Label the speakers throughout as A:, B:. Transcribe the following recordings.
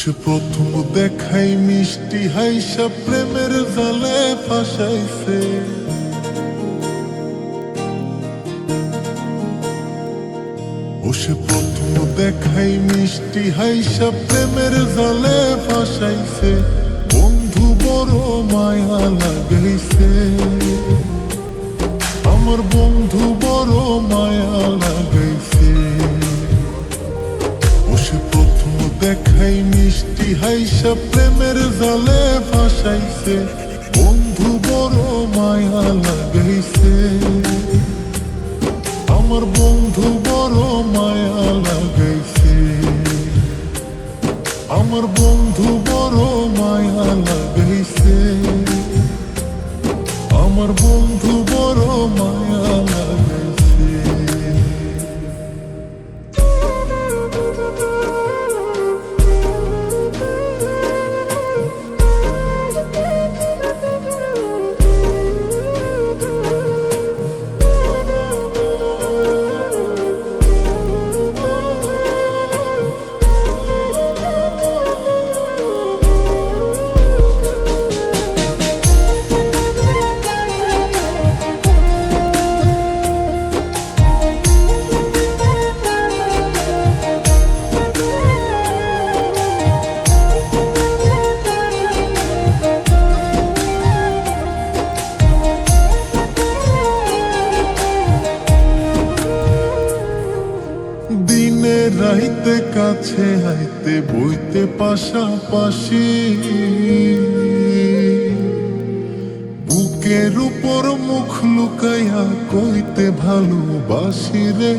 A: সে প্রথম দেখাই মিষ্টি হাইসা প্রেমের জালে ফাঁসাইছে। ও সে প্রথম দেখাই মিষ্টি হাইসা প্রেমের জালে ফাঁসাইছে। বন্ধু বড় মায়া লাগাইছে, আমার বন্ধু বড় মায়া লাগাইছে। ও সে প্রথম দেখাই মিষ্টি হাইসা প্রেমের জালে ফাঁসাইছে। বন্ধু বড় মায়া লাগাইছে, আমার বন্ধু বড় মায়া লাগাইছে। আমার বন্ধু বড় মায়া লাগাইছে, আমার বন্ধু বড় মায়া লাগাইছে। দিনে রাইতে কাছে আইতে বইতে পাশাপাশি, বুকের উপর মুখ লুকাইয়া কইতে ভালোবাসি রে,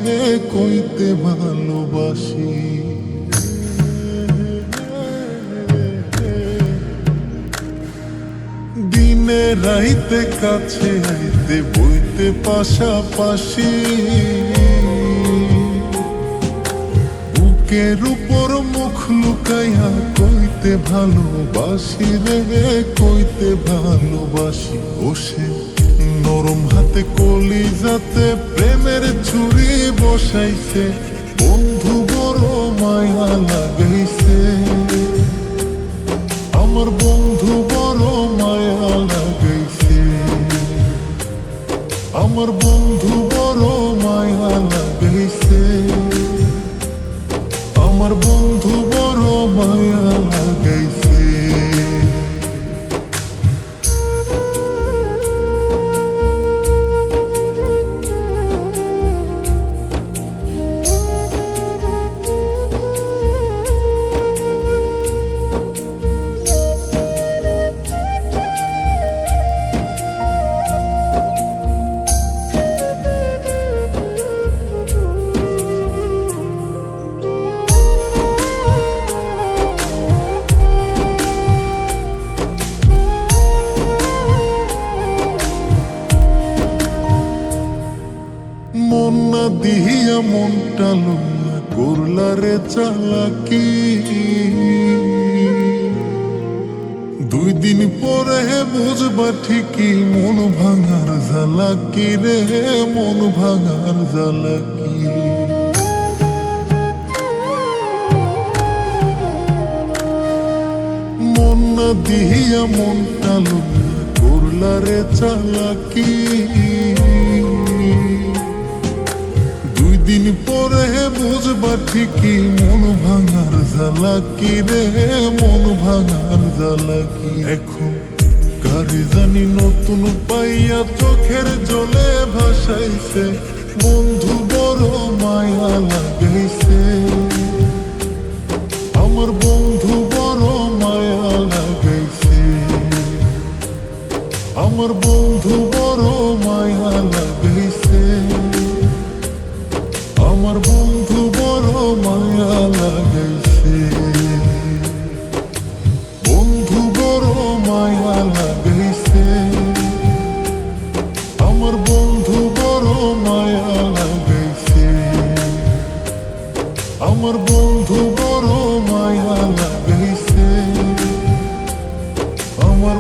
A: কইতে ভালোবাসি। দিনে রাইতে কাছে আইতে বইতে পাশাপাশি, বুকের উপর মুখ লুকাইয়া কইতে ভালোবাসি রে, কইতে ভালোবাসি। বসে নরম হাতে কলিজাতে প্রেমের ছুরি বসাইছে। বন্ধু বড় মায়া লাগাইছে, আমার বন্ধু বড় মায়া লাগাইছে। আমার বন্ধু বড় মায়া লাগাইছে, আমার বন্ধু বড় মায়া লাগাইছে। মন না দিয়া মনটা লইয়া করলা রে চালাকি। 2 দিন পরে বুঝবা ঠিকই মন ভাঙার জ্বালাকি রে, মন ভাঙার জ্বালাকি। মন না দিয়া মনটা লইয়া করলা রে চালাকি। 2 দিন পরে বুঝবা ঠিকই মন ভাঙার জ্বালাকি রে, মন ভাঙার জ্বালাকি। এখন কারে জানি নতুন পাইয়া চোখের জলে ভাসাইছে। বন্ধু বড় মায়া লাগাইছে, আমার বন্ধু বড় মায়া লাগাইছে। আমার বন্ধু বড় মায়া লাগাইছে, আমার বন্ধু বড় মায়া লাগাইছে। বন্ধু বড় মায়া লাগাইছে, আমার বন্ধু বড় মায়া লাগাইছে। আমার বন্ধু বড় মায়া লাগাইছে, আমার